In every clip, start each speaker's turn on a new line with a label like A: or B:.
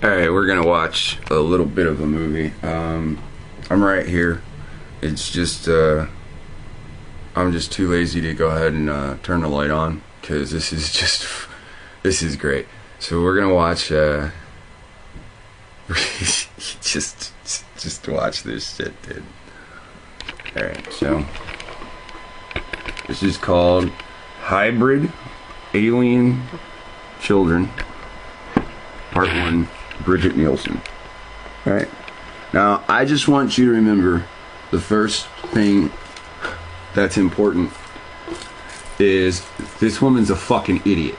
A: Alright, we're gonna watch a little bit of a movie. I'm right here. It's just, I'm just too lazy to go ahead and turn the light on, because this is great. So we're gonna watch, just watch this shit, dude. Alright, so this is called Hybrid Alien Children, Part 1, Bridget Nielsen. Alright. Now, I just want you to remember the first thing that's important is this woman's a fucking idiot.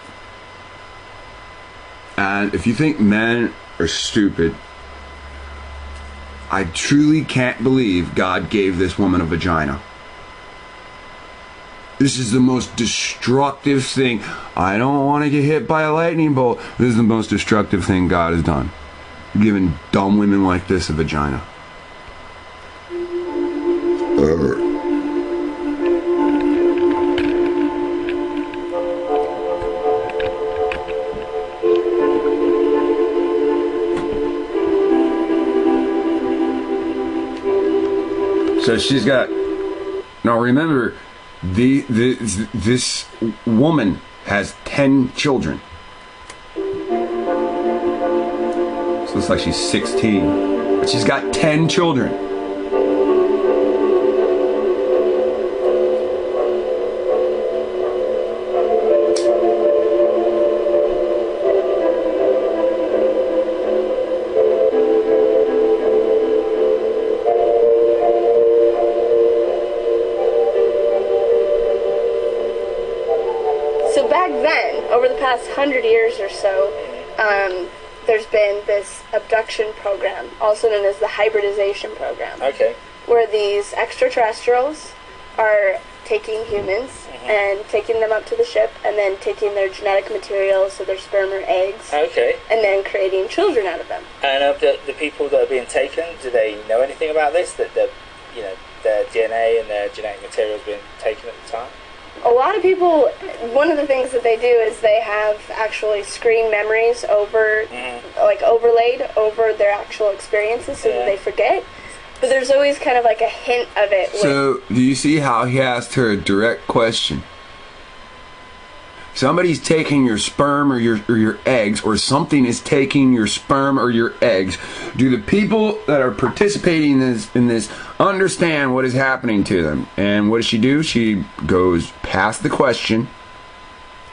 A: And if you think men are stupid, I truly can't believe God gave this woman a vagina. This is the most destructive thing. I don't want to get hit by a lightning bolt. This is the most destructive thing God has done. Giving dumb women like this a vagina. So she's got... Now remember... This woman has 10 children. So it looks like she's 16. But she's got 10 children.
B: Over the past 100 years or so, there's been this abduction program, also known as the hybridization program.
C: Okay.
B: Where these extraterrestrials are taking humans and taking them up to the ship and then taking their genetic material, so their sperm or eggs.
C: Okay.
B: And then creating children out of them.
C: And of the people that are being taken, do they know anything about this? That their DNA and their genetic material is being taken at the time?
B: A lot of people, one of the things that they do is they have actually screen memories overlaid over their actual experiences so that they forget. But there's always kind of like a hint of it.
A: So, do you see how he asked her a direct question? Somebody's taking your sperm or your eggs, or something is taking your sperm or your eggs. Do the people that are participating in this understand what is happening to them? And what does she do? She goes past the question.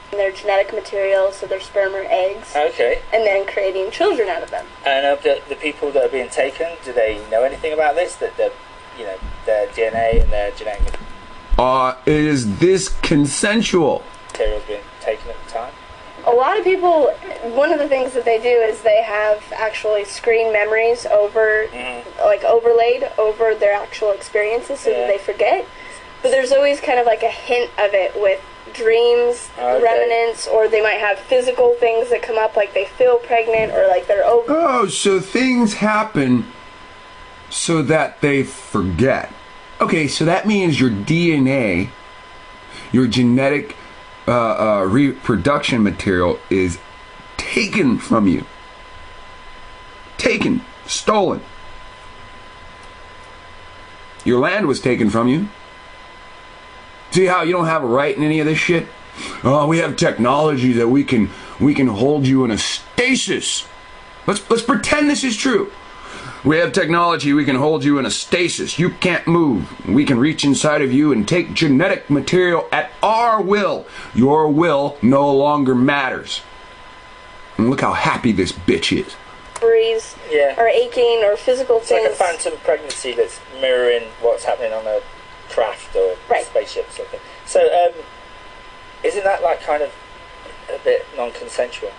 B: Their genetic material, so their sperm or eggs.
C: Okay. And
B: then creating children out of them.
C: And of the people that are being taken, do they know anything about this? That their DNA and their genetic
A: is this consensual?
C: Material being taken at the time?
B: A lot of people, one of the things that they do is they have actually screen memories overlaid over their actual experiences so that they forget. But there's always kind of like a hint of it with dreams, remnants, or they might have physical things that come up, like they feel pregnant or like they're over.
A: Oh, so things happen so that they forget. Okay, so that means your DNA, your genetic reproduction material is taken from you. Taken. Stolen. Your land was taken from you. See how you don't have a right in any of this shit? Oh, we have technology that we can hold you in a stasis. Let's pretend this is true. We have technology, we can hold you in a stasis. You can't move. We can reach inside of you and take genetic material at our will. Your will no longer matters. And look how happy this bitch is.
B: Breeze, or aching, or physical things.
C: It's like a phantom pregnancy that's mirroring what's happening on a craft or spaceship or something. So, isn't that like kind of a bit non-consensual?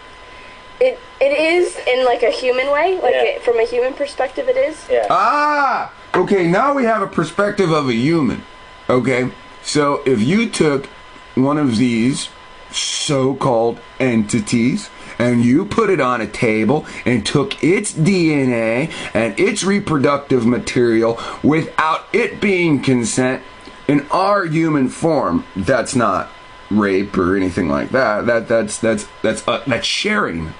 B: It is in like a human way, from a human perspective it is.
C: Yeah.
A: Ah! Okay, now we have a perspective of a human. Okay? So if you took one of these so-called entities and you put it on a table and took its DNA and its reproductive material without it being consent in our human form, that's not rape or anything like that. That's sharing.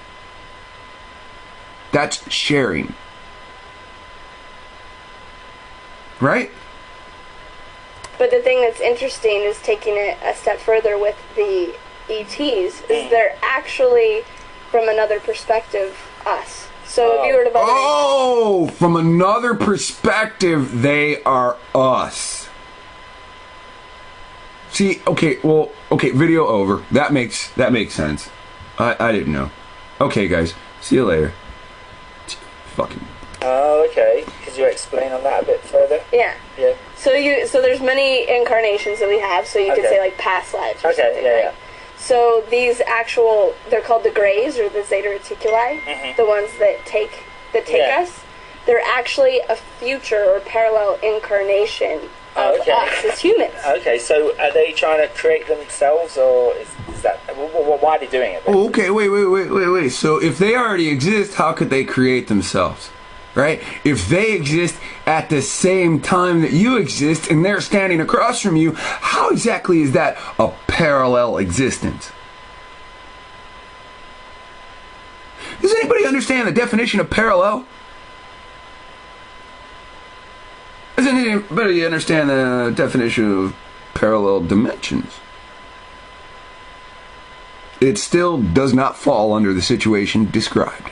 A: That's sharing. Right?
B: But the thing that's interesting is taking it a step further with the ETs, is they're actually, from another perspective, us. So if you were to
A: from another perspective, they are us. See, okay, video over. That makes sense. I didn't know. Okay, guys, see you later. Fucking.
C: Oh, okay. Could you explain on that a bit further?
B: Yeah.
C: Yeah.
B: So there's many incarnations that we have, so you could say like past lives or something, right?
C: Yeah.
B: So these they're called the Greys or the Zeta Reticuli, the ones that take us. They're actually a future or parallel incarnation of us as humans.
C: Okay, so are they trying to create themselves, or is that why are they doing it?
A: Oh, okay, wait. So if they already exist, how could they create themselves? Right? If they exist at the same time that you exist and they're standing across from you, how exactly is that a parallel existence? Does anybody understand the definition of parallel? Does anybody understand the definition of parallel dimensions? It still does not fall under the situation described.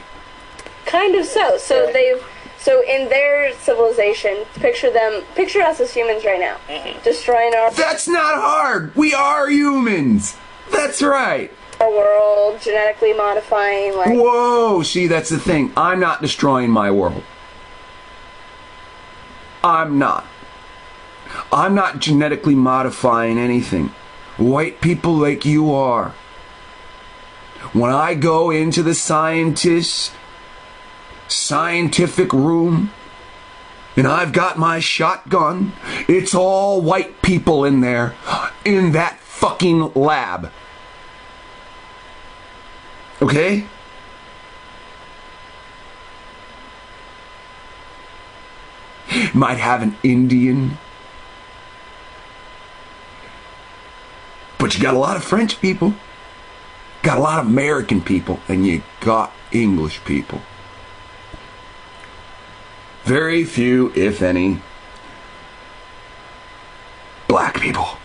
B: Kind of so. So in their civilization, picture us as humans right now, destroying our...
A: That's not hard! We are humans! That's right!
B: Our world, genetically modifying, like...
A: Whoa! See, that's the thing. I'm not destroying my world. I'm not genetically modifying anything. White people like you are. When I go into the scientific room and I've got my shotgun, it's all white people in there, in that fucking lab. Okay? Might have an Indian, but you got a lot of French people, got a lot of American people, and you got English people. Very few, if any, black people.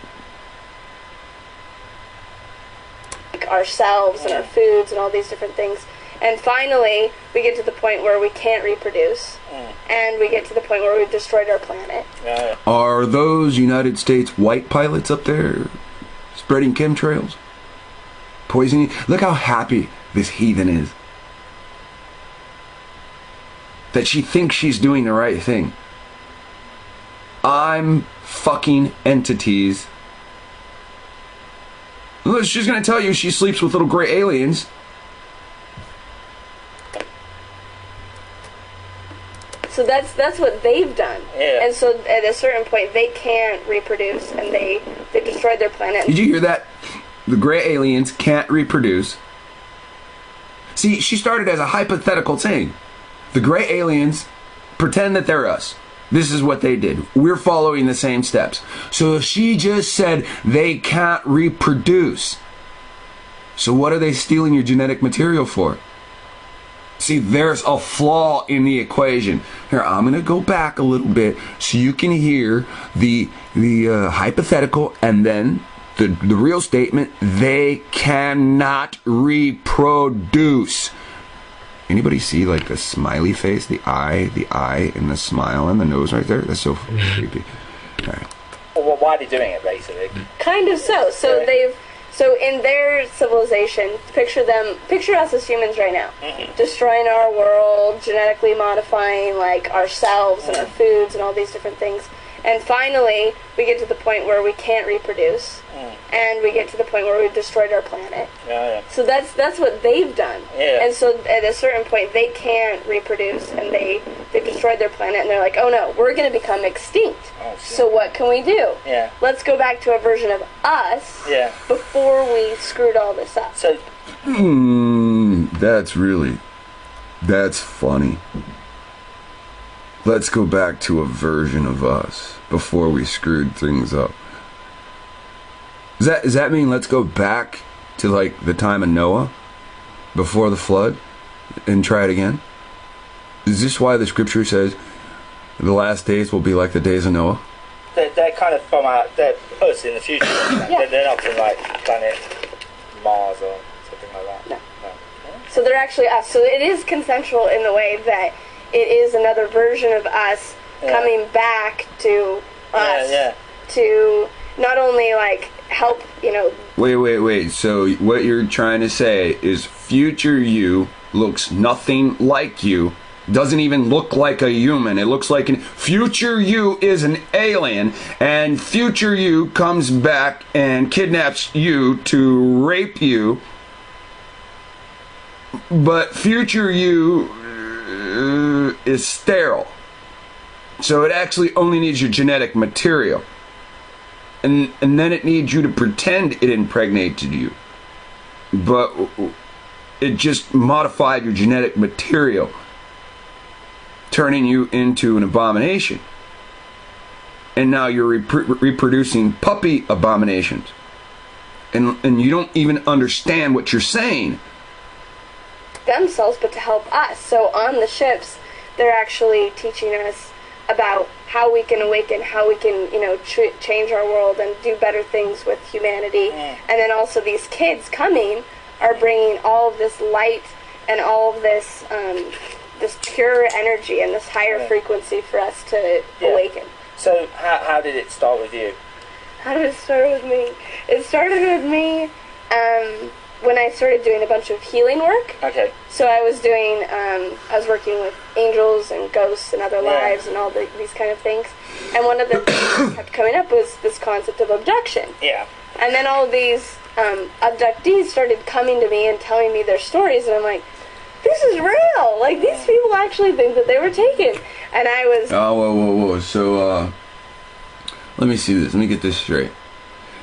B: Ourselves and our foods and all these different things. And finally, we get to the point where we can't reproduce. And we get to the point where we've destroyed our planet.
A: Are those United States white pilots up there spreading chemtrails? Poisoning? Look how happy this heathen is. That she thinks she's doing the right thing. I'm fucking entities. Look, she's gonna tell you she sleeps with little gray aliens.
B: So that's what they've done.
C: Yeah.
B: And so at a certain point they can't reproduce and they destroyed their planet.
A: Did you hear that? The gray aliens can't reproduce. See, she started as a hypothetical thing. The gray aliens pretend that they're us. This is what they did. We're following the same steps. So she just said they can't reproduce. So what are they stealing your genetic material for? See, there's a flaw in the equation. Here, I'm going to go back a little bit so you can hear the hypothetical and then the real statement. They cannot reproduce. Anybody see like the smiley face, the eye, and the smile and the nose right there? That's so creepy. All right.
C: Well, why are they doing it, basically?
B: Kind of so. So in their civilization, picture us as humans right now, destroying our world, genetically modifying like ourselves and our foods and all these different things. And finally, we get to the point where we can't reproduce, and we get to the point where we've destroyed our planet. So that's what they've done. And so at a certain point, they can't reproduce, and they've destroyed their planet, and they're like, oh no, we're going to become extinct. So what can we do? Let's go back to a version of us before we screwed all this up.
C: So,
A: that's funny. Let's go back to a version of us before we screwed things up. Does that mean let's go back to like the time of Noah before the flood and try it again? Is this why the scripture says the last days will be like the days of Noah?
C: They're kind of from they're us in the future.
B: Yeah.
C: They're not from like planet Mars or something like that.
B: No. So they're actually us. So it is consensual in the way that it is another version of us coming back to us to not only like help,
A: Wait. So what you're trying to say is future you looks nothing like you. Doesn't even look like a human. It looks like future you is an alien, and future you comes back and kidnaps you to rape you. But future you is sterile. So it actually only needs your genetic material. And then it needs you to pretend it impregnated you. But it just modified your genetic material, turning you into an abomination. And now you're reproducing puppy abominations. And you don't even understand what you're saying.
B: Themselves, but to help us. So on the ships, they're actually teaching us about how we can awaken, how we can, change our world and do better things with humanity. And then also these kids coming are bringing all of this light and all of this this pure energy and this higher frequency for us to awaken.
C: So how did it start with you?
B: How did it start with me? It started with me when I started doing a bunch of healing work.
C: Okay.
B: So I was doing, I was working with angels and ghosts and other lives and all these kind of things. And one of the things that kept coming up was this concept of abduction.
C: Yeah.
B: And then all these abductees started coming to me and telling me their stories, and I'm like, this is real! Like, these people actually think that they were taken. And I was...
A: Oh, whoa. So, let me see this. Let me get this straight.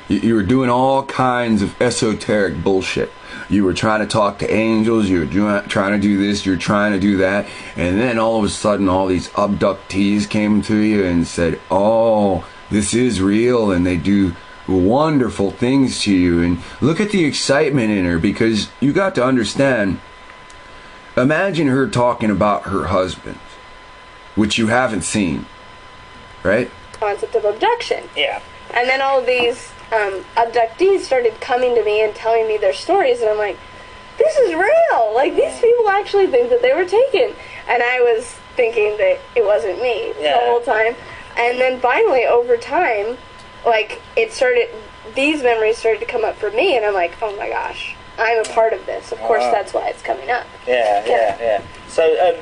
A: You were doing all kinds of esoteric bullshit. You were trying to talk to angels, you were trying to do this, you were trying to do that, and then all of a sudden all these abductees came to you and said, oh, this is real, and they do wonderful things to you. And look at the excitement in her, because you got to understand, imagine her talking about her husband, which you haven't seen, right?
B: Concept of abduction.
C: Yeah.
B: And then all these abductees started coming to me and telling me their stories, and I'm like, this is real! Like, these people actually think that they were taken. And I was thinking that it wasn't me the whole time. And then finally, over time, like, these memories started to come up for me, and I'm like, oh my gosh, I'm a part of this. Of course, that's why it's coming up.
C: Yeah. So,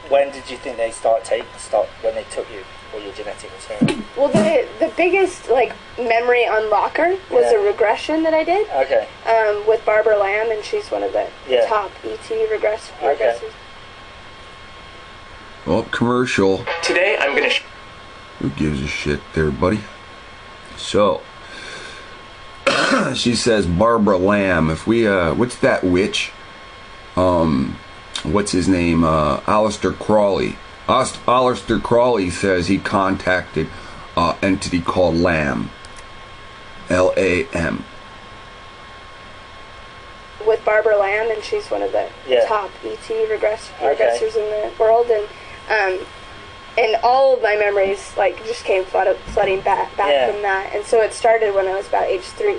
C: when did you think they when they took you? Or your genetic material?
B: Well, the biggest memory unlocker was a regression that I did.
C: Okay.
B: With Barbara Lamb, and she's one of the top ET regressors.
A: Well, commercial.
D: Today I'm gonna.
A: Who gives a shit, there, buddy? So, she says Barbara Lamb. If we what's that witch? What's his name? Aleister Crowley. Aleister Crowley says he contacted an entity called Lamb. Lam.
B: With Barbara Lamb, and she's one of the top ET regressors in the world, and all of my memories just came flooding back from that, and so it started when I was about age 3.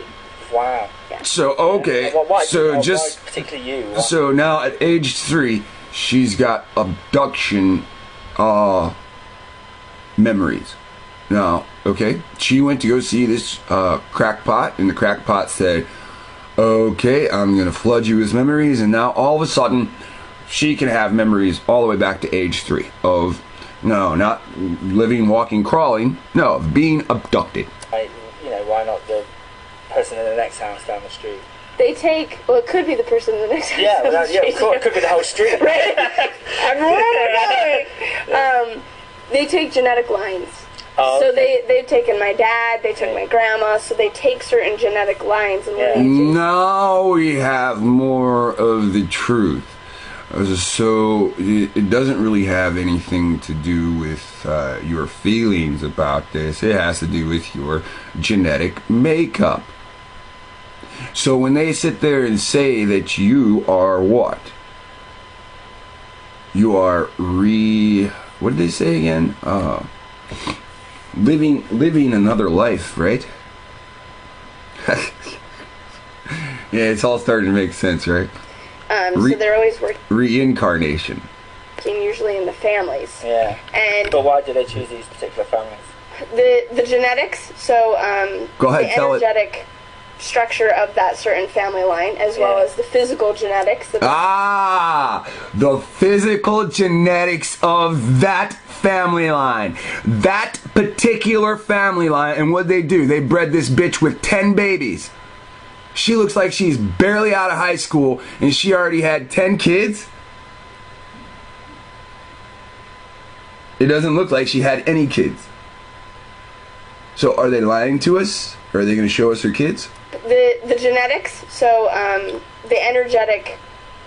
C: Wow.
B: Yeah.
A: So okay,
C: why particularly you? Why?
A: So now at age 3, she's got abduction memories. Now, okay, she went to go see this crackpot, and the crackpot said, okay, I'm going to flood you with memories, and now all of a sudden, she can have memories all the way back to age 3 of, no, not living, walking, crawling, no, of being abducted.
C: Why not the person in the next house down the street?
B: They take, it could be the person in the next house.
C: Yeah, of course, it could be the whole street.
B: Right? They take genetic lines. So they've taken my dad, they took my grandma, so they take certain genetic lines and
A: now we have more of the truth. So it doesn't really have anything to do with your feelings about this. It has to do with your genetic makeup. So when they sit there and say that you are what? You are what did they say again? Living another life, right? Yeah, it's all starting to make sense, right?
B: So they're always working.
A: Reincarnation.
B: Usually in the families.
C: Yeah. But why do they choose these particular families?
B: The genetics. So
A: go ahead,
B: the energetic structure of that certain family line, as well as the physical genetics.
A: The physical genetics of that family line. That particular family line. And what they do, they bred this bitch with 10 babies. She looks like she's barely out of high school, and she already had 10 kids. It doesn't look like she had any kids. So are they lying to us? Or are they going to show us her kids?
B: The genetics, so the energetic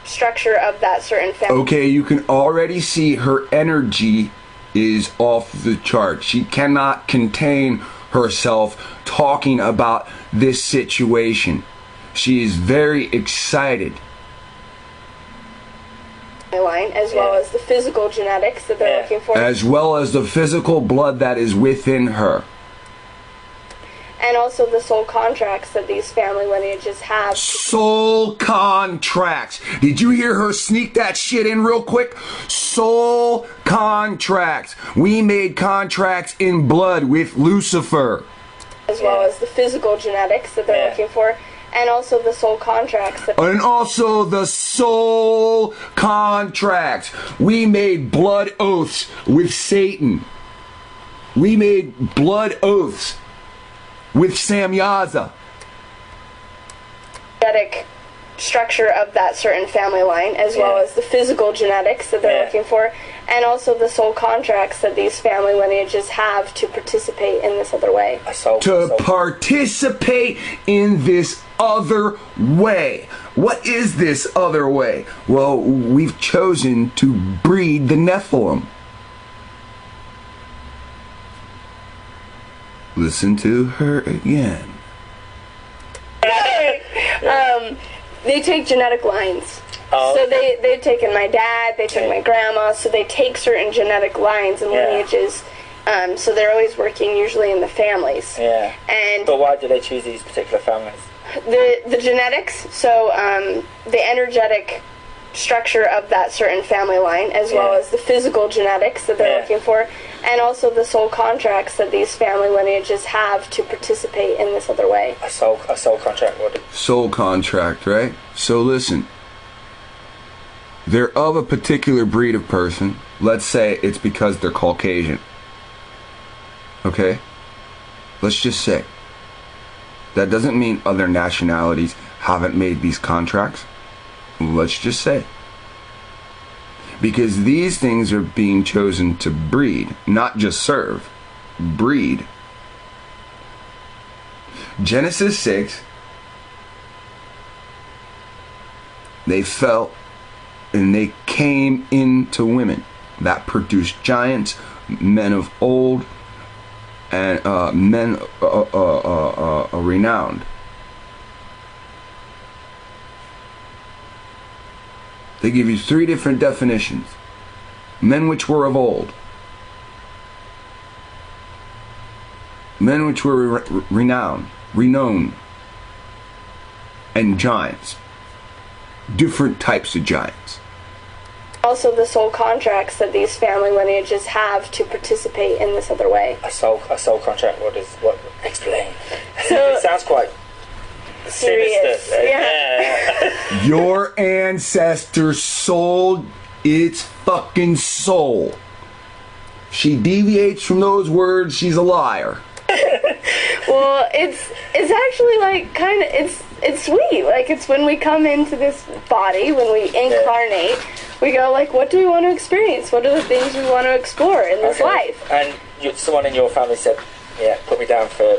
B: structure of that certain family.
A: Okay, you can already see her energy is off the chart. She cannot contain herself talking about this situation. She is very excited.
B: Line, as well as the physical genetics that they're looking for.
A: As well as the physical blood that is within her.
B: And also the soul contracts that these family lineages have.
A: Soul contracts. Did you hear her sneak that shit in real quick? Soul contracts. We made contracts in blood with Lucifer.
B: As well as the physical genetics that they're looking for. And also the soul contracts.
A: And also the soul contracts. We made blood oaths with Satan. We made blood oaths with Samyaza.
B: Genetic structure of that certain family line, as well as the physical genetics that they're looking for, and also the soul contracts that these family lineages have to participate in this other way.
A: Participate in this other way. What is this other way? Well, we've chosen to breed the Nephilim. Listen to her again.
B: They take genetic lines. So they've taken my dad, they took my grandma, so they take certain genetic lines and lineages. So they're always working usually in the families.
C: Yeah. But why do they choose these particular families?
B: The genetics, so the energetic structure of that certain family line, as well as the physical genetics that they're looking for, and also the soul contracts that these family lineages have to participate in this other way.
C: A soul contract, what?
A: Soul contract, right? So listen, they're of a particular breed of person. Let's say it's because they're Caucasian. Okay? Let's just say. That doesn't mean other nationalities haven't made these contracts. Let's just say. Because these things are being chosen to breed, not just serve. Breed. Genesis 6, they fell and they came into women that produced giants, men of old, and men renowned. They give you 3 different definitions. Men which were of old. Men which were renowned. And giants. Different types of giants.
B: Also the soul contracts that these family lineages have to participate in this other way.
C: A soul contract, what? Explain.
B: So,
C: it sounds quite
B: serious.
C: Sinister. Yeah.
A: Your ancestor sold its fucking soul. She deviates from those words, she's a liar.
B: Well, it's actually like kind of it's sweet. Like it's when we come into this body, when we incarnate, we go like, what do we want to experience? What are the things we want to explore in this life?
C: And someone in your family said, "Yeah, put me down for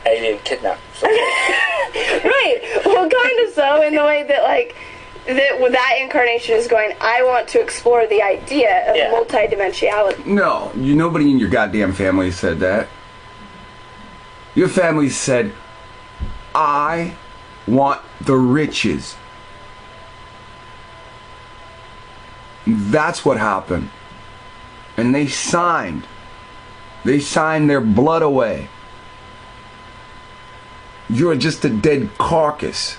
C: alien kidnap."
B: Right. Well, kind of so in the way that like that incarnation is going, I want to explore the idea of multidimensionality.
A: No, nobody in your goddamn family said that. Your family said, I want the riches. That's what happened. And they signed their blood away. You're just a dead carcass,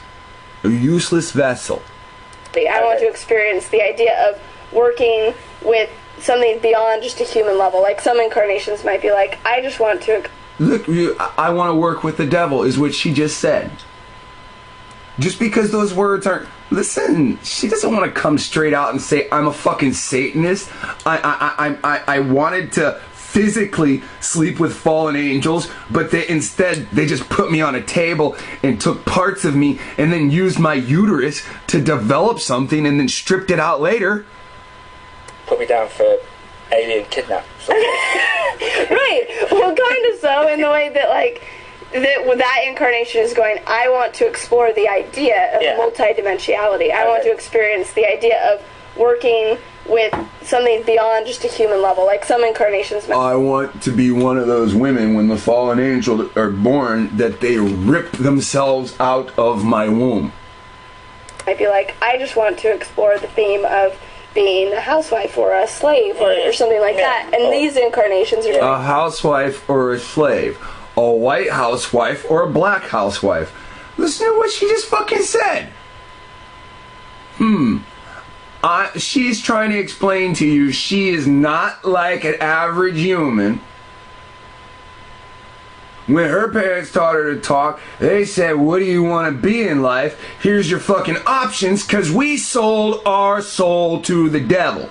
A: a useless vessel.
B: I want to experience the idea of working with something beyond just a human level. Like some incarnations might be like, I just want to...
A: Look, I want to work with the devil, is what she just said. Just because those words aren't... Listen, she doesn't want to come straight out and say, I'm a fucking Satanist. I wanted to physically sleep with fallen angels, but instead they just put me on a table and took parts of me and then used my uterus to develop something and then stripped it out later.
C: Put me down for alien kidnap.
B: Right. Well, kind of so, in the way that, like, that incarnation is going, I want to explore the idea of multidimensionality. I want to experience the idea of working with something beyond just a human level. Like some incarnations...
A: I want to be one of those women when the fallen angels are born that they rip themselves out of my womb.
B: I'd be like, I just want to explore the theme of being a housewife or a slave or something like that. And these incarnations are...
A: A housewife or a slave. A white housewife or a black housewife. Listen to what she just fucking said. She's trying to explain to you she is not like an average human. When her parents taught her to talk, they said, what do you want to be in life? Here's your fucking options, because we sold our soul to the devil.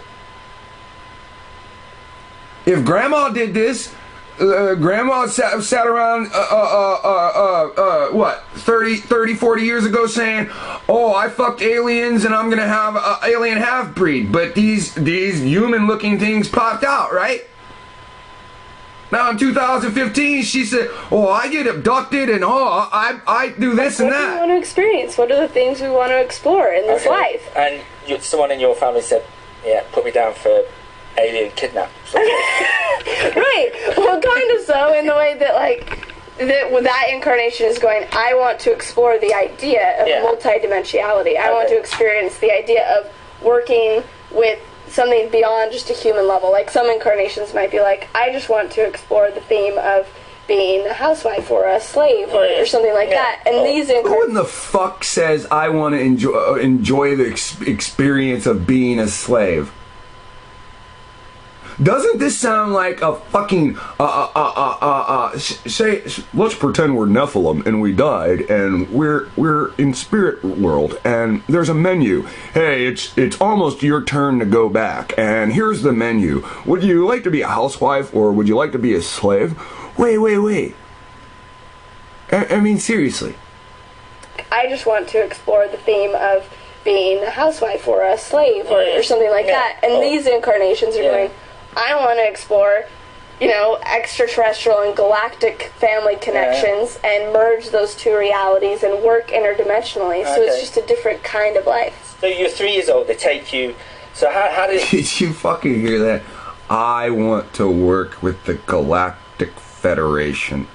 A: If grandma did this, grandma sat around, 30, 40 years ago saying, oh, I fucked aliens and I'm going to have an alien half-breed. But these human-looking things popped out, right? Now in 2015, she said, oh, I get abducted and I do this and that.
B: What do we want to experience? What are the things we want to explore in this life?
C: And someone in your family said, yeah, put me down for alien kidnap.
B: Right. Well, kind of so, in the way that, like, that incarnation is going, I want to explore the idea of multidimensionality. I want to experience the idea of working with something beyond just a human level. Like some incarnations might be like, I just want to explore the theme of being a housewife or a slave or something like that. And these
A: who in the fuck says I want to enjoy the experience of being a slave? Doesn't this sound like a fucking say, let's pretend we're Nephilim and we died and we're in spirit world and there's a menu. Hey, it's almost your turn to go back and here's the menu. Would you like to be a housewife or would you like to be a slave? Wait. I mean, seriously.
B: I just want to explore the theme of being a housewife or a slave or something like that. And these incarnations are going, I want to explore, extraterrestrial and galactic family connections and merge those two realities and work interdimensionally. So it's just a different kind of life.
C: So you're 3 years old, they take you. So how did...
A: Did you fucking hear that? I want to work with the Galactic Federation.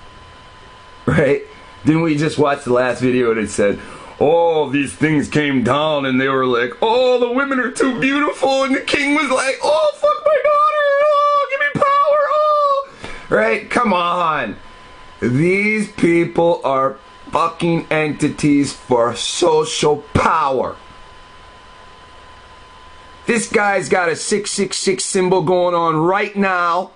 A: Right? Didn't we just watch the last video and it said, oh, these things came down and they were like, oh, the women are too beautiful, and the king was like, oh, fuck my daughter, oh, give me power, oh. Right? Come on. These people are fucking entities for social power. This guy's got a 666 symbol going on right now.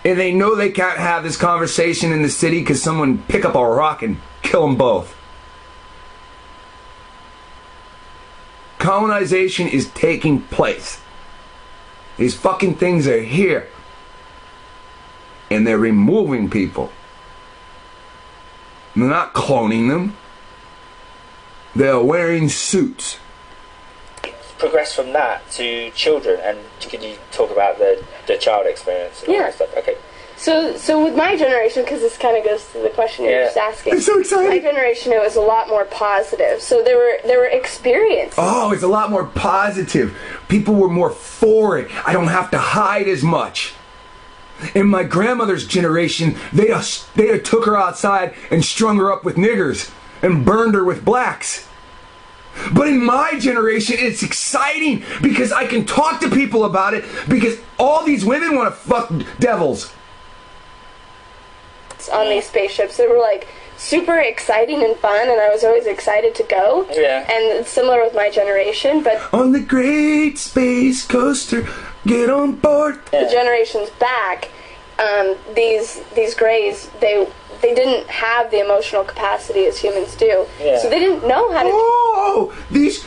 A: And they know they can't have this conversation in the city because someone pick up a rock and kill them both. Colonization is taking place. These fucking things are here. And they're removing people. They're not cloning them. They're wearing suits.
C: Progress from that to children, and could you talk about the child experience and all that stuff? Okay.
B: So with my generation, because this kind of goes to the question you were just asking.
A: I'm so excited.
B: My generation, it was a lot more positive. So there were experiences.
A: Oh, it's a lot more positive. People were more for it. I don't have to hide as much. In my grandmother's generation, they took her outside and strung her up with niggers and burned her with blacks. But in my generation, it's exciting because I can talk to people about it because all these women want to fuck devils.
B: On these spaceships, they were like super exciting and fun, and I was always excited to go.
C: Yeah.
B: And it's similar with my generation, but
A: on the great space coaster, get on board.
B: The generations back, these greys, they didn't have the emotional capacity as humans do.
C: Yeah.
B: So they didn't know how to.
A: Oh, these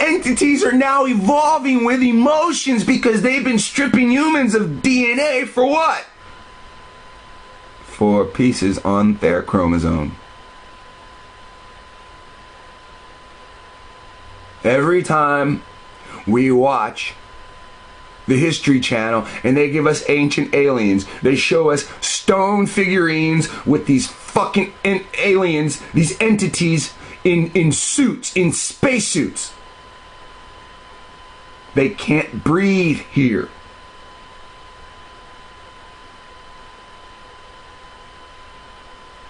A: entities are now evolving with emotions because they've been stripping humans of DNA for what? For pieces on their chromosome. Every time we watch the History Channel and they give us ancient aliens, they show us stone figurines with these fucking aliens, these entities in suits, in spacesuits. They can't breathe here.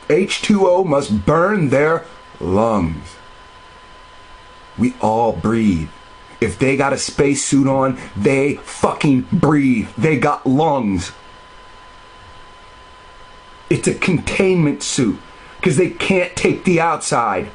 A: H2O must burn their lungs. We all breathe. If they got a spacesuit on, they fucking breathe. They got lungs. It's a containment suit because they can't take the outside.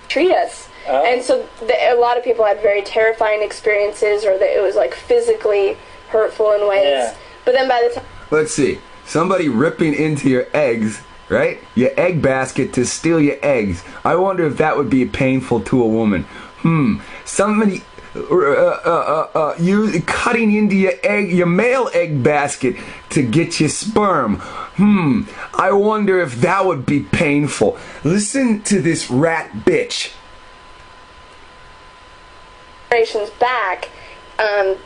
B: Treat us. And so a lot of people had very terrifying experiences, or that it was like physically hurtful in ways.
C: Yeah.
B: But then by the time,
A: Let's see. Somebody ripping into your eggs, right? Your egg basket to steal your eggs. I wonder if that would be painful to a woman. Somebody you cutting into your male egg basket to get your sperm. I wonder if that would be painful. Listen to this rat bitch.
B: generations back,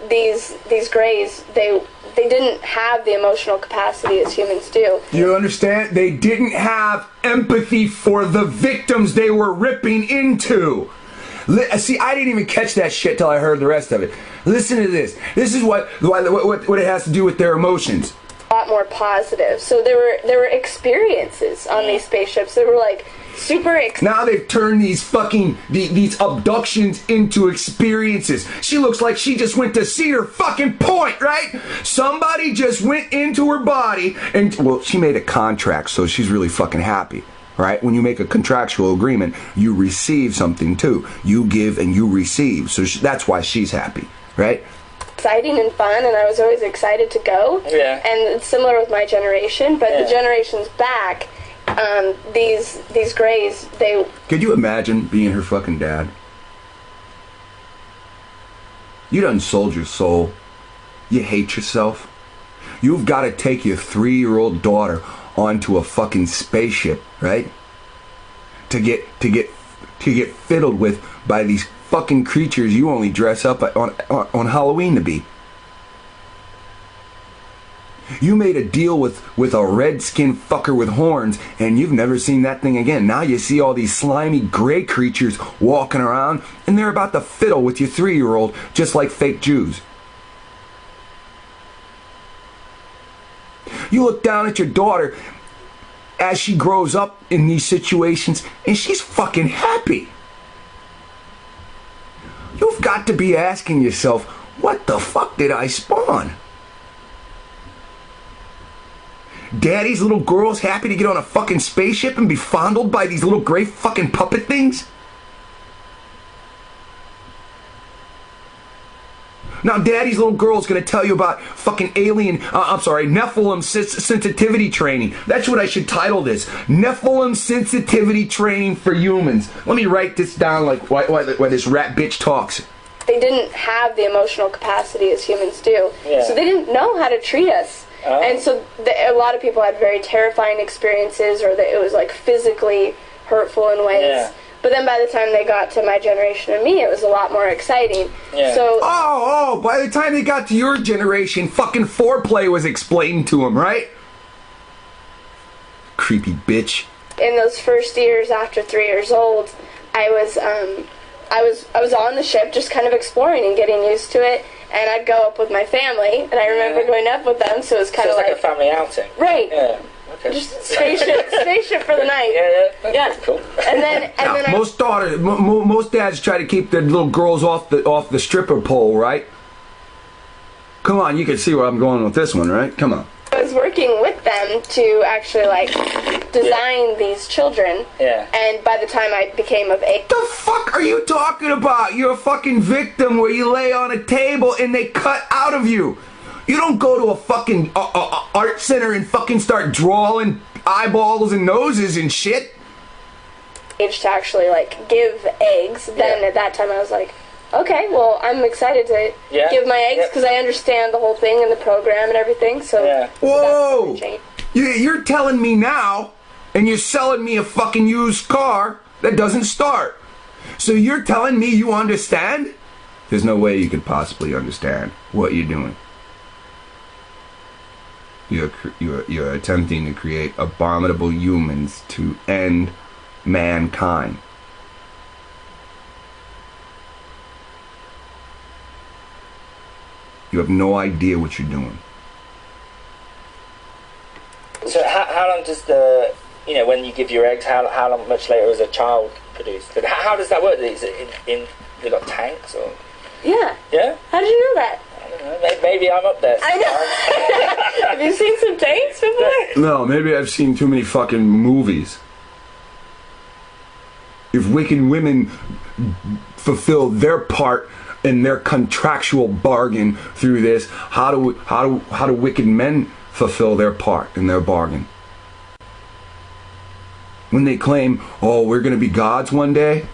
B: these greys, they didn't have the emotional capacity as humans do.
A: You understand? They didn't have empathy for the victims they were ripping into. See, I didn't even catch that shit till I heard the rest of it. Listen to this. This is what it has to do with their emotions.
B: A lot more positive. So there were experiences on these spaceships. They were like super.
A: Now they've turned these fucking these abductions into experiences. She looks like she just went to Cedar fucking Point, right? Somebody just went into her body and, well, she made a contract, so she's really fucking happy. Right? When you make a contractual agreement, you receive something too. You give and you receive. So that's why she's happy, right?
B: Exciting and fun, and I was always excited to go.
C: Yeah.
B: And it's similar with my generation, but the generations back, these greys, they.
A: Could you imagine being her fucking dad? You done sold your soul. You hate yourself. You've got to take your 3-year-old daughter onto a fucking spaceship, right? To get fiddled with by these fucking creatures you only dress up on Halloween to be. You made a deal with a red-skinned fucker with horns, and you've never seen that thing again. Now you see all these slimy gray creatures walking around, and they're about to fiddle with your 3-year-old just like fake Jews. You look down at your daughter as she grows up in these situations, and she's fucking happy. You've got to be asking yourself, what the fuck did I spawn? Daddy's little girl's happy to get on a fucking spaceship and be fondled by these little gray fucking puppet things? Now daddy's little girl's gonna tell you about fucking Nephilim sensitivity training. That's what I should title this. Nephilim sensitivity training for humans. Let me write this down like why this rat bitch talks.
B: They didn't have the emotional capacity as humans do.
C: Yeah.
B: So they didn't know how to treat us. And so a lot of people had very terrifying experiences, or that it was like physically hurtful in ways.
C: Yeah.
B: But then by the time they got to my generation and me, it was a lot more exciting.
C: Yeah.
B: So
A: by the time they got to your generation, fucking foreplay was explained to them, right? Creepy bitch.
B: in those first years after 3 years old, I was on the ship just kind of exploring and getting used to it. And I'd go up with my family, and I remember going up with them, so it was kind of
C: like a family outing.
B: Right.
C: Yeah. Okay.
B: Just spaceship for the night.
C: Yeah. That's cool.
B: And then
A: most dads try to keep their little girls off the stripper pole, right? Come on, you can see where I'm going with this one, right? Come on.
B: I was working with them to actually design these children.
C: Yeah.
B: And by the time I became of age,
A: The fuck are you talking about? You're a fucking victim where you lay on a table and they cut out of you. You don't go to a fucking art center and fucking start drawing eyeballs and noses and shit.
B: to actually give eggs. Then at that time I was like, okay, well, I'm excited to give my eggs because I understand the whole thing and the program and everything. So,
A: whoa, you're telling me now, and you're selling me a fucking used car that doesn't start. So you're telling me you understand? There's no way you could possibly understand what you're doing. You're attempting to create abominable humans to end mankind. You have no idea what you're doing.
C: So how long does when you give your eggs, how long, much later is a child produced? How does that work? Is it they got tanks or?
B: Yeah.
C: Yeah?
B: How did you know that?
C: I don't know. Maybe I'm up there.
B: I know. Have you seen some tanks before?
A: No, maybe I've seen too many fucking movies. If wicked women fulfill their part in their contractual bargain through this, how do wicked men fulfill their part in their bargain? When they claim, oh, we're going to be gods one day,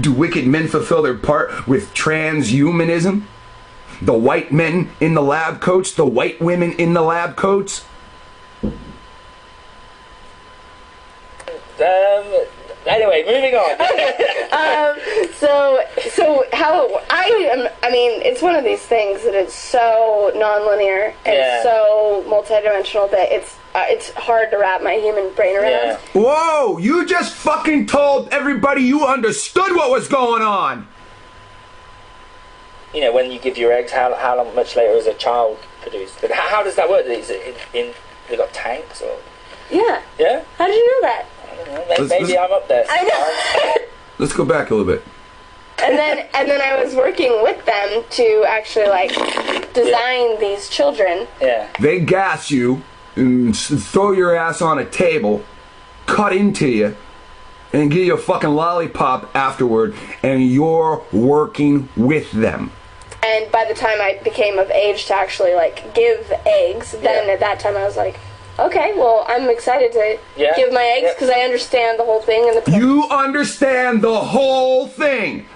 A: do wicked men fulfill their part with transhumanism? The white men in the lab coats, the white women in the lab coats?
C: Anyway, moving on.
B: So how I mean, it's one of these things that it's so non-linear and so multidimensional that it's hard to wrap my human brain around.
C: Yeah.
A: Whoa! You just fucking told everybody you understood what was going on!
C: When you give your eggs, how long, much later is a child produced? How does that work? Is it they got tanks or?
B: Yeah.
C: Yeah?
B: How did you know that?
C: I don't know. Maybe I'm up there.
B: I know.
A: Let's go back a little bit.
B: And then I was working with them to actually design these children.
C: Yeah.
A: They gas you and throw your ass on a table, cut into you, and give you a fucking lollipop afterward, and you're working with them.
B: And by the time I became of age to actually give eggs, then at that time I was like, okay, well, I'm excited to give my eggs because I understand the whole thing and the
A: You understand the whole thing.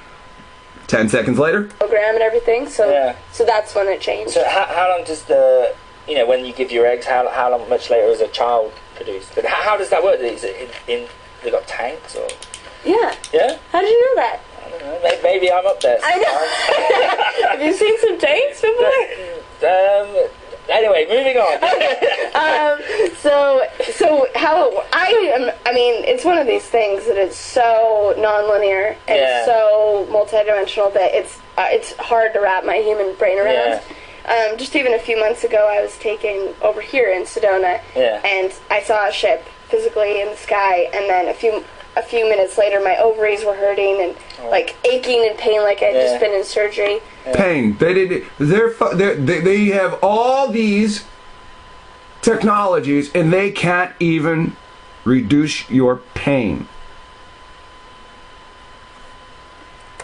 A: 10 seconds later.
B: Program and everything. So that's when it changed.
C: So how long does when you give your eggs, how long, much later is a child produced? How does that work? Is it they got tanks or?
B: Yeah.
C: Yeah?
B: How did you know that?
C: I don't know. Maybe I'm up there.
B: I know. Have you seen some tanks before?
C: Anyway, moving on.
B: So how I mean, it's one of these things that it's so non-linear and so multidimensional that it's hard to wrap my human brain around. Just even a few months ago, I was taking over here in Sedona, and I saw a ship physically in the sky, and then a few minutes later, my ovaries were hurting and aching and pain, like I'd just been in surgery.
A: Pain. They have all these technologies, and they can't even reduce your pain.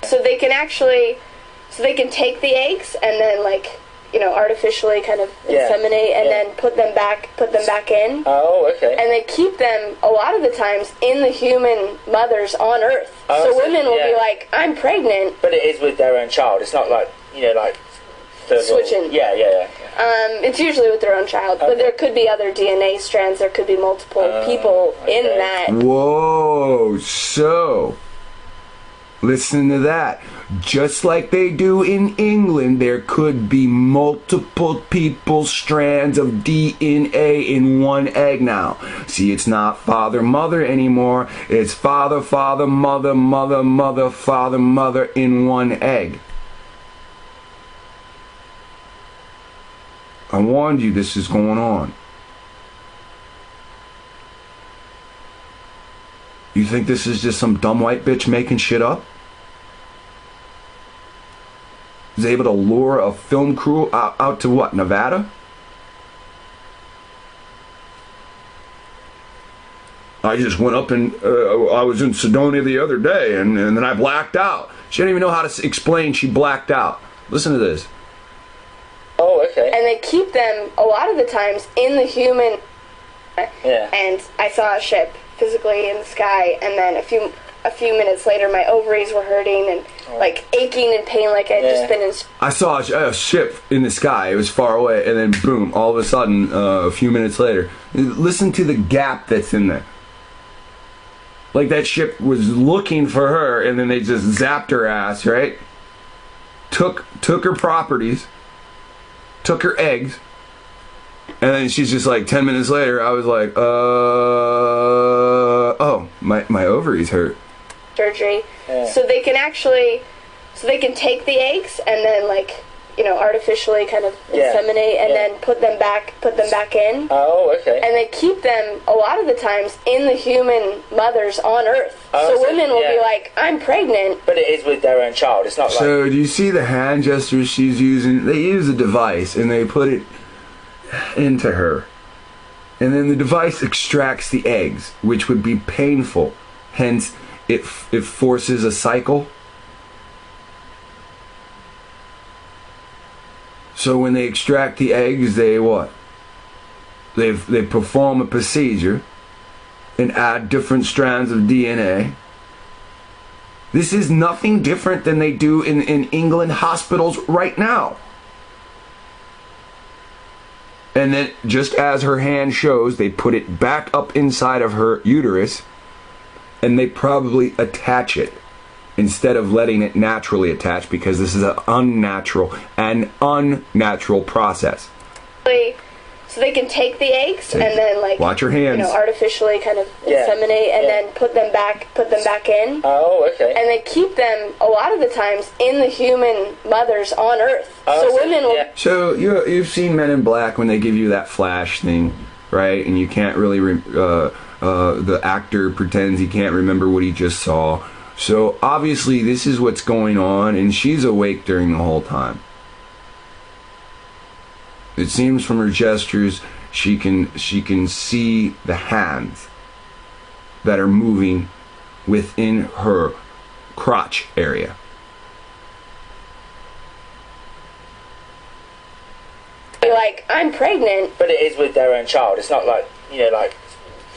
B: So they can take the eggs and then artificially kind of inseminate and then put them back in.
C: Oh, okay.
B: And they keep them a lot of the times in the human mothers on Earth.
C: Oh,
B: so women will be like, I'm pregnant.
C: But it is with their own child. It's not
B: switching.
C: Yeah.
B: It's usually with their own child, but there could be other DNA strands. There could be multiple people in that.
A: Whoa! So, listen to that. Just like they do in England, there could be multiple people's strands of DNA in one egg now. See, it's not father-mother anymore. It's father-father, mother-mother, mother-father, mother in one egg. I warned you this is going on. You think this is just some dumb white bitch making shit up? Is able to lure a film crew out to what, Nevada? I just went up and I was in Sedona the other day and then I blacked out. She didn't even know how to explain she blacked out. Listen to this.
C: Oh, okay.
B: And they keep them a lot of the times in the human.
C: Yeah.
B: And I saw a ship physically in the sky, and then a few minutes later, my ovaries were hurting and like aching and pain, like I'd just been in.
A: I saw a ship in the sky. It was far away, and then boom! All of a sudden, a few minutes later, listen to the gap that's in there. Like that ship was looking for her, and then they just zapped her ass, right? Took her properties, took her eggs, and then she's just like 10 minutes later. I was like, oh, my ovaries hurt.
B: Surgery, so they can take the eggs and then like, you know, artificially kind of inseminate and then put them back in.
C: Oh, okay.
B: And they keep them a lot of the times in the human mothers on Earth.
C: Oh,
B: so women will be like, I'm pregnant.
C: But it is with their own child. It's not like.
A: So do you see the hand gestures she's using? They use a device and they put it into her. And then the device extracts the eggs, which would be painful. Hence, it forces a cycle. So when they extract the eggs, they what? They perform a procedure and add different strands of DNA. This is nothing different than they do in England hospitals right now. And then, just as her hand shows, they put it back up inside of her uterus, and they probably attach it instead of letting it naturally attach, because this is an unnatural process.
B: So they can take the eggs and then like,
A: watch your hands,
B: you know, artificially kind of inseminate and then put them back in.
C: Oh, okay.
B: And they keep them a lot of the times in the human mothers on Earth.
C: Oh,
B: so women will.
A: So you've seen Men in Black when they give you that flash thing, right? And you can't really the actor pretends he can't remember what he just saw. So obviously this is what's going on, and she's awake during the whole time. It seems from her gestures she can see the hands that are moving within her crotch area.
B: Like, I'm pregnant.
C: But it is with their own child. It's not like, you know, like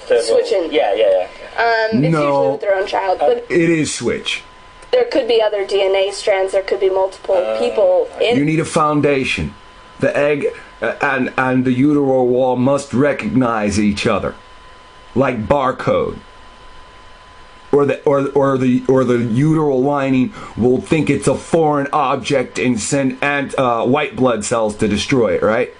B: switching.
C: Yeah.
B: It's usually with their own child, but
A: it is switch.
B: There could be other DNA strands. There could be multiple people in.
A: You need a foundation. The egg and the uteral wall must recognize each other, like barcode. Or the uteral lining will think it's a foreign object and send white blood cells to destroy it, right?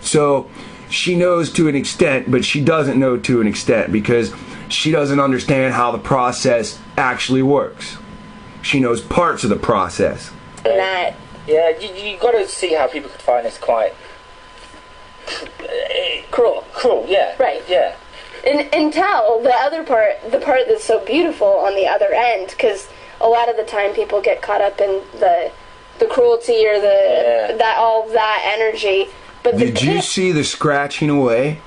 A: So she knows to an extent, but she doesn't know to an extent because she doesn't understand how the process actually works. She knows parts of the process.
B: That.
C: Yeah, you got to see how people could find this quite
B: cruel.
C: Cruel, yeah.
B: Right.
C: Yeah.
B: And tell the other part, the part that's so beautiful on the other end, because a lot of the time people get caught up in the cruelty or that energy. But
A: did you see the scratching away?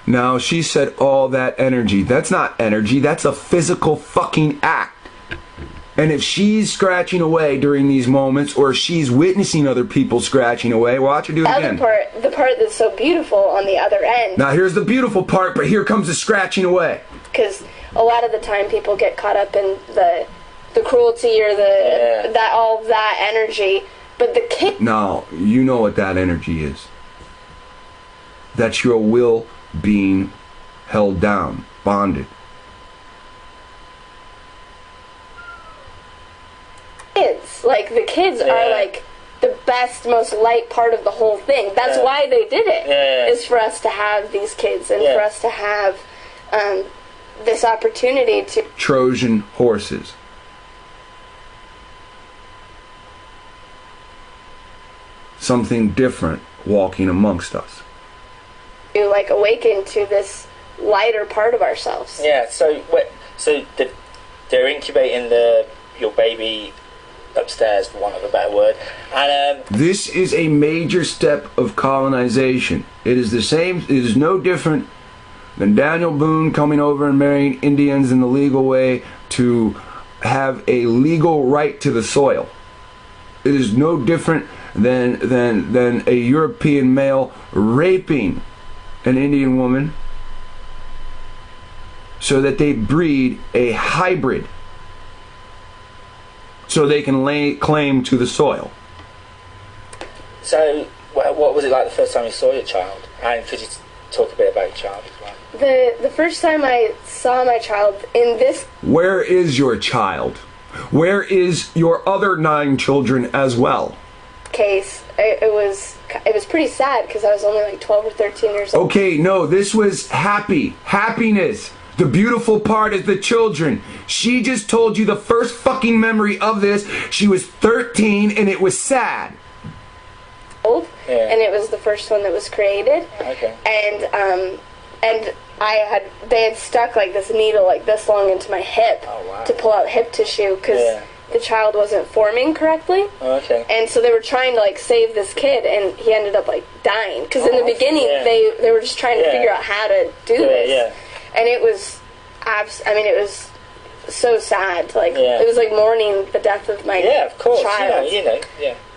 A: No, she said all that energy. That's not energy. That's a physical fucking act. And if she's scratching away during these moments, or she's witnessing other people scratching away, watch her do it again.
B: The part that's so beautiful on the other end.
A: Now here's the beautiful part, but here comes the scratching away.
B: Because a lot of the time people get caught up in the cruelty or that energy. But the kid.
A: Now you know what that energy is. That's your will being held down, bonded.
B: Kids, like the kids are like the best, most light part of the whole thing. That's why they did it. Is for us to have these kids and for us to have this opportunity to
A: Trojan horses. something different walking amongst us.
B: To like awaken to this lighter part of ourselves.
C: Yeah. So they're incubating your baby upstairs, for want of a better word, and
A: this is a major step of colonization. It is the same. It is no different than Daniel Boone coming over and marrying Indians in the legal way to have a legal right to the soil. It is no different than a European male raping an Indian woman so that they breed a hybrid so they can lay claim to the soil.
C: So what was it like the first time you saw your child? And could you talk a bit about your child as well?
B: The first time I saw my child in this...
A: Where is your child? Where is your other 9 children as well?
B: Case, it was pretty sad because I was only like 12 or 13 years old.
A: Okay, no, this was happiness. The beautiful part is the children. She just told you the first fucking memory of this. She was 13 and it was sad.
C: Yeah.
B: And it was the first one that was created.
C: Okay.
B: And they had stuck like this needle like this long into my hip to pull out hip tissue because the child wasn't forming correctly.
C: Okay.
B: And so they were trying to like save this kid, and he ended up like dying because in the beginning they were just trying to figure out how to do this.
C: Yeah.
B: And it was, it was so sad. Like it was like mourning the death of my child.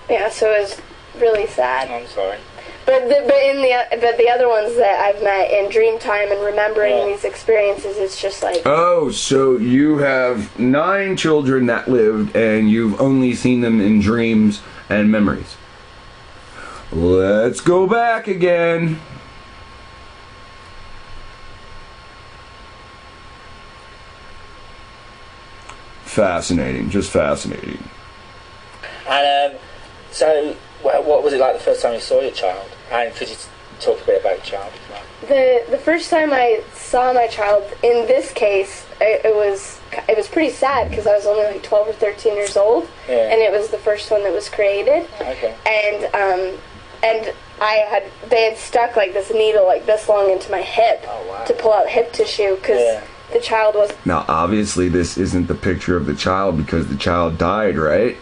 B: Yeah, so it was really sad.
C: I'm sorry.
B: But the other ones that I've met in dream time and remembering these experiences, it's just like...
A: Oh, so you have 9 children that lived, and you've only seen them in dreams and memories. Let's go back again. Fascinating, just fascinating.
C: And so, what was it like the first time you saw your child? And could you talk a bit about your child as well?
B: The first time I saw my child, in this case, it was pretty sad because I was only like 12 or 13 years old, and it was the first one that was created.
C: Okay.
B: And they had stuck like this needle like this long into my hip to pull out hip tissue because the child was...
A: Now, obviously, this isn't the picture of the child because the child died, right?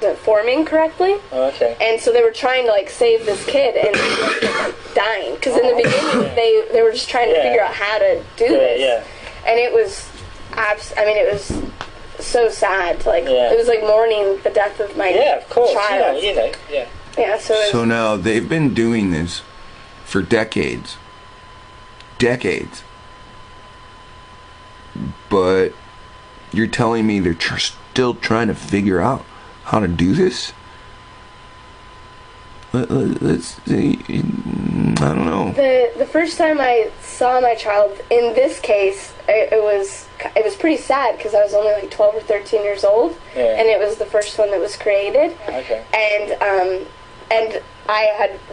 B: Wasn't forming correctly.
C: Okay.
B: And so they were trying to like save this kid, and he was like dying because in the beginning they were just trying to figure out how to do this.
C: Yeah.
B: And it was, it was so sad. Like it was like mourning the death of my child. Yeah. So
A: now they've been doing this for decades. But you're telling me they're still trying to figure out how to do this? Let's see. I don't know.
B: The first time I saw my child, in this case, it was pretty sad because I was only like 12 or 13 years old, and it was the first one that was created.
C: Okay.
B: And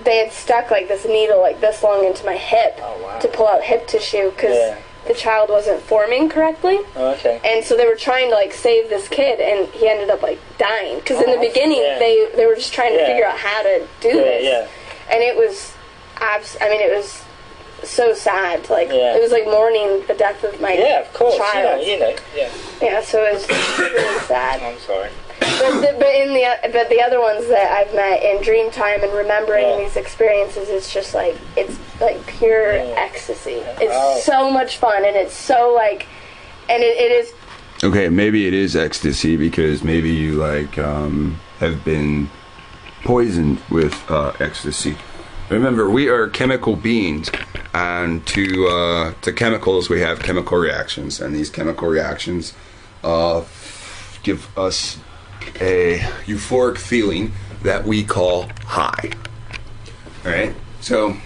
B: they had stuck like this needle like this long into my hip to pull out hip tissue because the child wasn't forming correctly.
C: Okay.
B: And so they were trying to like save this kid, and he ended up like dying because in the beginning they were just trying to figure out how to do this.
C: Yeah.
B: And it was, it was so sad. Like it was like mourning the death of my child. Yeah. So it was really sad.
C: I'm sorry.
B: But the other ones that I've met in dream time and remembering these experiences, it's just like it's like pure ecstasy. It's so much fun, and it's so like, and it is.
A: Okay, maybe it is ecstasy because maybe you like have been poisoned with ecstasy. Remember, we are chemical beings, and to chemicals we have chemical reactions, and these chemical reactions give us a euphoric feeling that we call high. All right. So,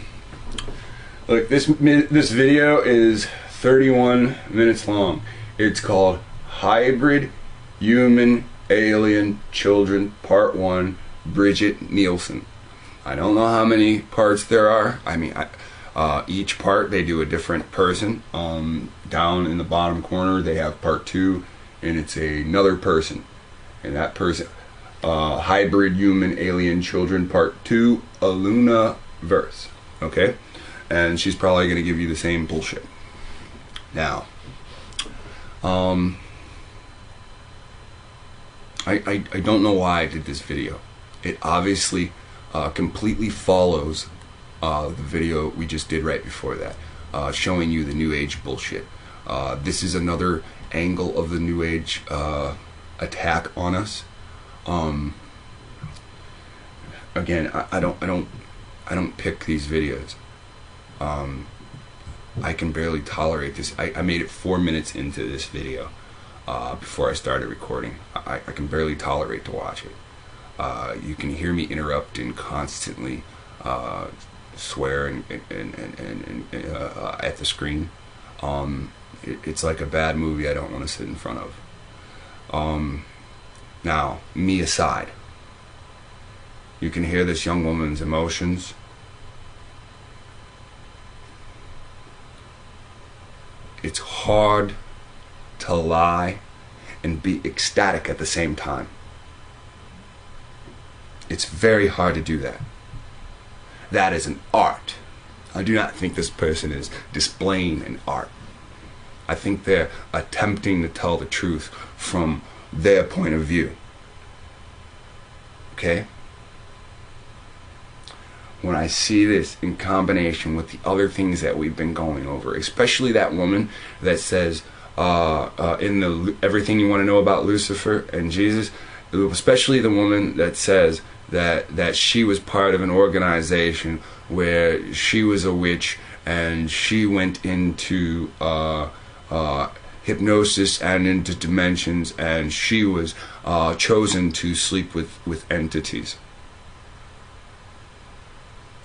A: look, this video is 31 minutes long. It's called Hybrid Human Alien Children Part 1, Bridget Nielsen. I don't know how many parts there are. I mean, each part they do a different person. Down in the bottom corner they have part 2, and it's another person. And that person, Hybrid Human Alien Children Part 2, Aluna Verse. Okay? And she's probably going to give you the same bullshit. Now, I don't know why I did this video. It obviously completely follows the video we just did right before that, showing you the New Age bullshit. This is another angle of the New Age attack on us. Again, I don't pick these videos. I can barely tolerate this. I made it 4 minutes into this video before I started recording. I can barely tolerate to watch it. You can hear me interrupt and constantly swear and at the screen. It's like a bad movie I don't want to sit in front of. Now, me aside, you can hear this young woman's emotions. It's hard to lie and be ecstatic at the same time. It's very hard to do that. That is an art. I do not think this person is displaying an art. I think they're attempting to tell the truth from their point of view. Okay? When I see this in combination with the other things that we've been going over, especially that woman that says in the Everything You Want to Know About Lucifer and Jesus, especially the woman that says that she was part of an organization where she was a witch and she went into hypnosis and into dimensions, and she was chosen to sleep with entities.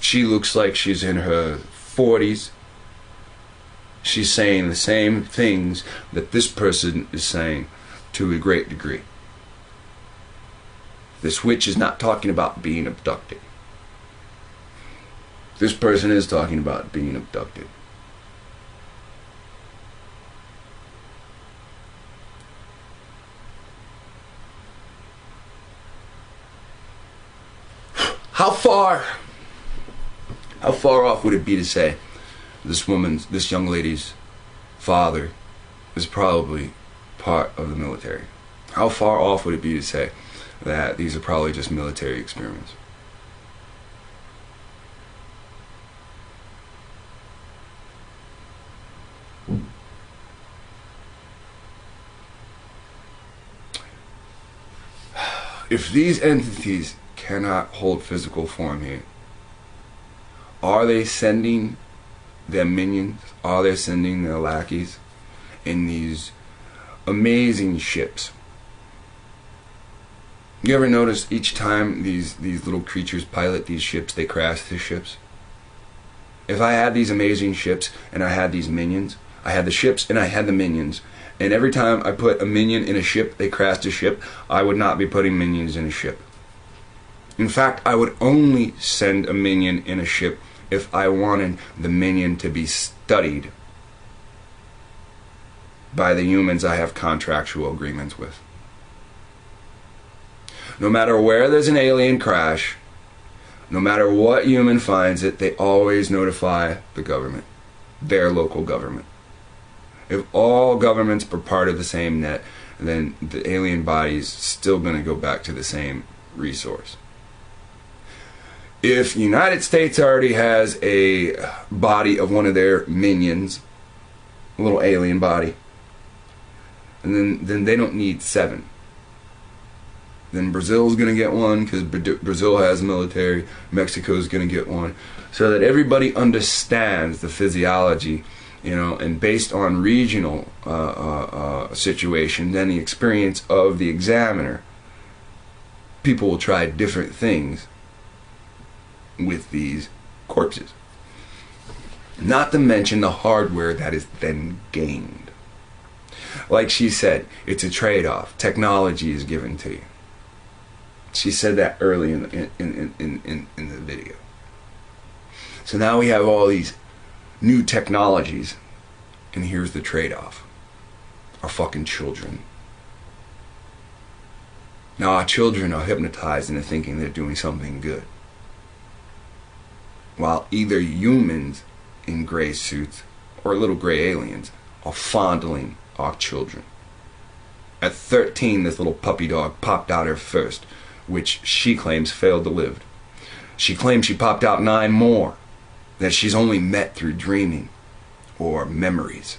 A: She looks like she's in her 40s. She's saying the same things that this person is saying to a great degree. This witch is not talking about being abducted. This person is talking about being abducted. How far off would it be to say this young lady's father is probably part of the military? How far off would it be to say that these are probably just military experiments? If these entities cannot hold physical form here, are they sending their minions? Are they sending their lackeys in these amazing ships? You ever notice each time these little creatures pilot these ships, they crash the ships? If I had these amazing ships and I had these minions, I had the ships and I had the minions, and every time I put a minion in a ship, they crashed a ship, I would not be putting minions in a ship. In fact, I would only send a minion in a ship if I wanted the minion to be studied by the humans I have contractual agreements with. No matter where there's an alien crash, no matter what human finds it, they always notify the government, their local government. If all governments are part of the same net, then the alien body's still going to go back to the same resource. If the United States already has a body of one of their minions, a little alien body, and then they don't need 7. Then Brazil's going to get one because Brazil has military. Mexico's going to get one, so that everybody understands the physiology, and based on regional situations and the experience of the examiner, people will try different things with these corpses. Not to mention the hardware that is then gained. Like she said, it's a trade-off. Technology is given to you. She said that early in the video. So now we have all these new technologies, and here's the trade-off. Our fucking children. Now our children are hypnotized into thinking they're doing something good, while either humans in gray suits or little gray aliens are fondling our children. At 13, this little puppy dog popped out her first, which she claims failed to live. She claims she popped out 9 more that she's only met through dreaming or memories.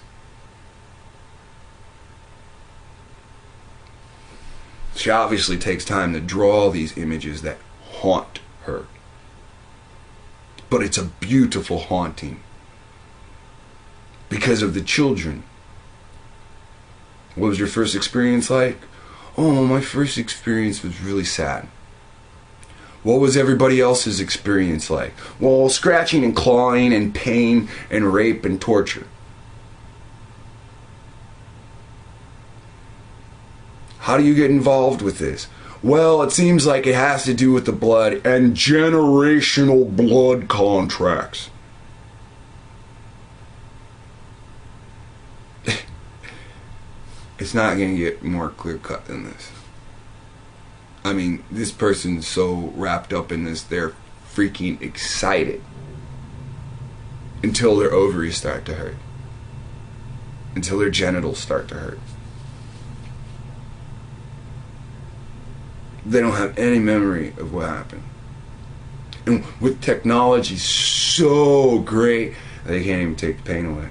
A: She obviously takes time to draw these images that haunt her. But it's a beautiful haunting because of the children. What was your first experience like? Oh, my first experience was really sad. What was everybody else's experience like? Well, scratching and clawing and pain and rape and torture. How do you get involved with this? Well, it seems like it has to do with the blood and generational blood contracts. It's not going to get more clear-cut than this. I mean, this person's so wrapped up in this, they're freaking excited until their ovaries start to hurt, until their genitals start to hurt. They don't have any memory of what happened. And with technology so great, they can't even take the pain away.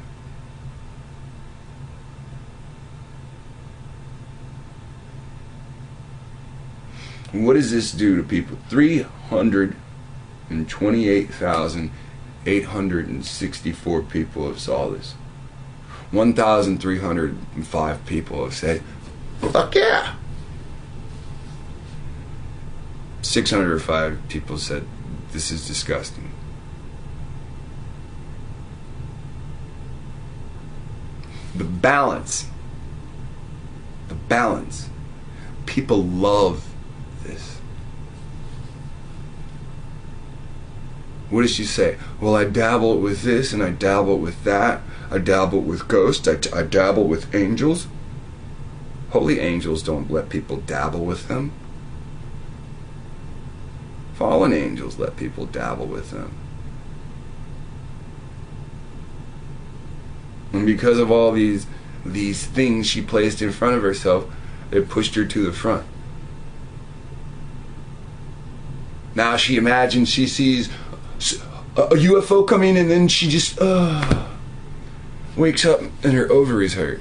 A: What does this do to people? 328,864 people have saw this. 1,305 people have said, fuck yeah. 605 people said, this is disgusting. The balance. People love this. What does she say? Well, I dabble with this and I dabble with that. I dabble with ghosts. I dabble with angels. Holy angels don't let people dabble with them. Fallen angels let people dabble with them. And because of all these things she placed in front of herself, it pushed her to the front. Now she imagines she sees a UFO coming and then she just wakes up and her ovaries hurt.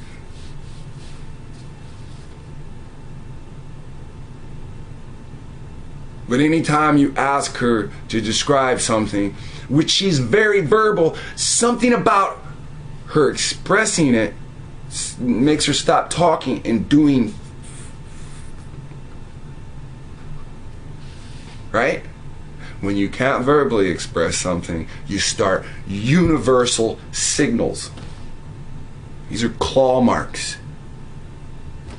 A: But anytime you ask her to describe something, which she's very verbal, something about her expressing it makes her stop talking and doing. Right? When you can't verbally express something, you start universal signals. These are claw marks.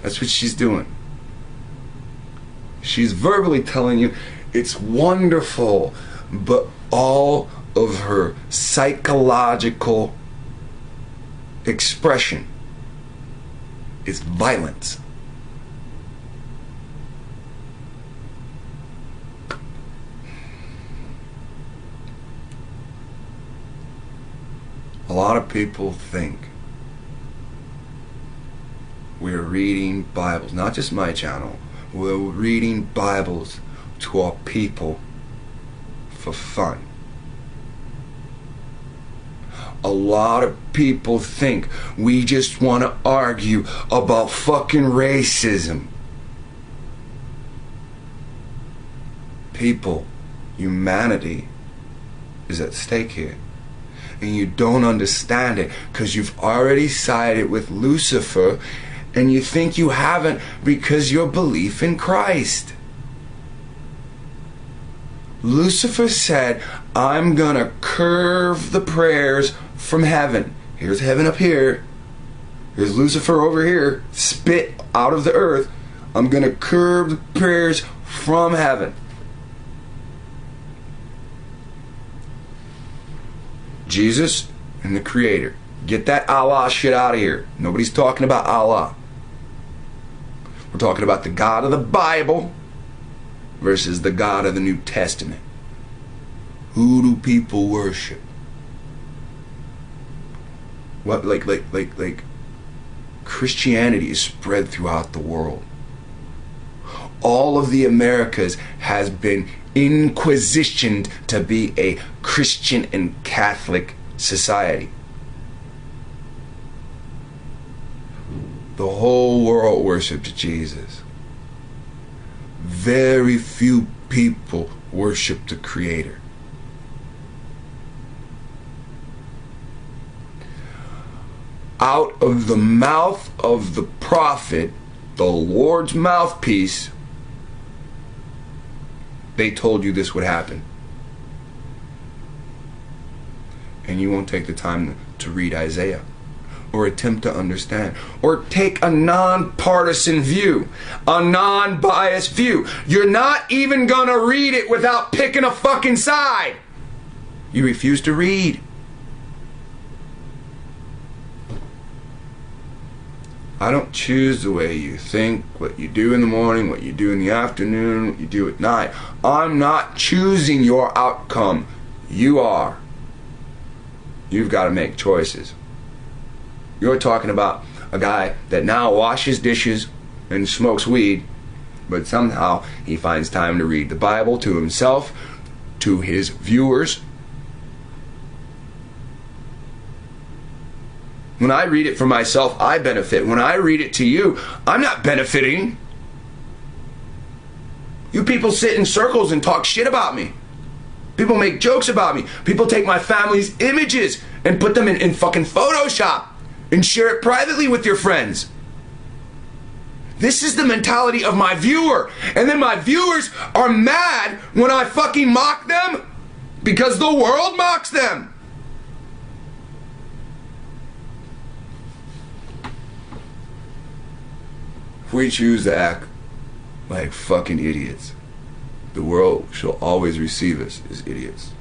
A: That's what she's doing. She's verbally telling you it's wonderful, but all of her psychological expression is violence. A lot of people think we're reading Bibles, not just my channel. We're reading Bibles to our people for fun. A lot of people think we just want to argue about fucking racism. People, humanity is at stake here. And you don't understand it because you've already sided with Lucifer. And you think you haven't because your belief in Christ. Lucifer said, I'm gonna curve the prayers from heaven. Here's heaven up here. Here's Lucifer over here. Spit out of the earth. I'm gonna curve the prayers from heaven. Jesus and the Creator. Get that Allah shit out of here. Nobody's talking about Allah. We're talking about the God of the Bible versus the God of the New Testament. Who do people worship? What, like Christianity is spread throughout the world. All of the Americas has been inquisitioned to be a Christian and Catholic society. The whole world worships Jesus. Very few people worship the Creator. Out of the mouth of the prophet, the Lord's mouthpiece, they told you this would happen. And you won't take the time to read Isaiah, or attempt to understand, or take a non-partisan view, a non-biased view. You're not even gonna read it without picking a fucking side. You refuse to read. I don't choose the way you think, what you do in the morning, what you do in the afternoon, what you do at night. I'm not choosing your outcome. You are. You've got to make choices. You're talking about a guy that now washes dishes and smokes weed, but somehow he finds time to read the Bible to himself, to his viewers. When I read it for myself, I benefit. When I read it to you, I'm not benefiting. You people sit in circles and talk shit about me. People make jokes about me. People take my family's images and put them in fucking Photoshop and share it privately with your friends. This is the mentality of my viewer. And then my viewers are mad when I fucking mock them because the world mocks them. If we choose to act like fucking idiots, the world shall always receive us as idiots.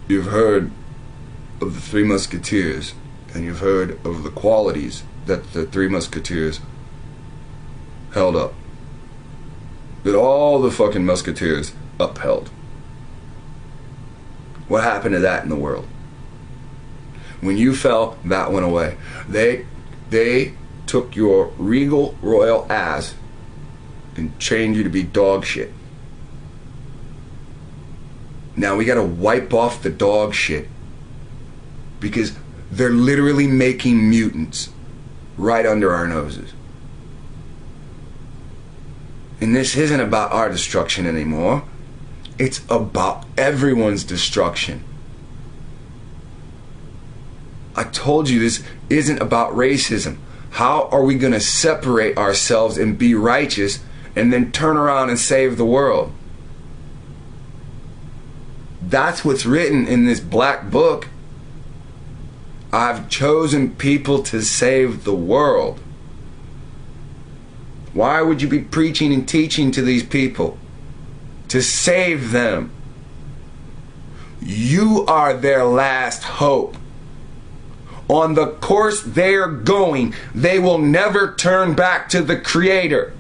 A: You've heard of the Three Musketeers, and you've heard of the qualities that the Three Musketeers held up. That all the fucking Musketeers upheld. What happened to that in the world? When you fell, that went away. They took your regal royal ass and trained you to be dog shit. Now we gotta wipe off the dog shit because they're literally making mutants right under our noses. And this isn't about our destruction anymore. It's about everyone's destruction. I told you this isn't about racism. How are we going to separate ourselves and be righteous and then turn around and save the world? That's what's written in this black book. I've chosen people to save the world. Why would you be preaching and teaching to these people? To save them. You are their last hope. On the course they're going, they will never turn back to the Creator.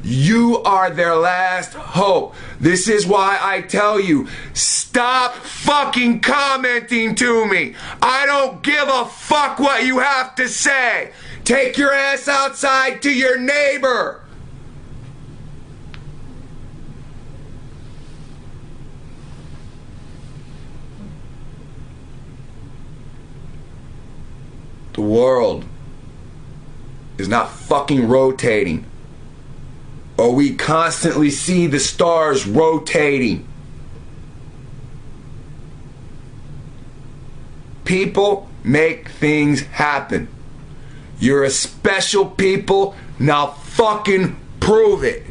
A: You are their last hope. This is why I tell you, stop fucking commenting to me. I don't give a fuck what you have to say. Take your ass outside to your neighbor. The world is not fucking rotating. Or we constantly see the stars rotating. People make things happen. You're a special people. Now fucking prove it.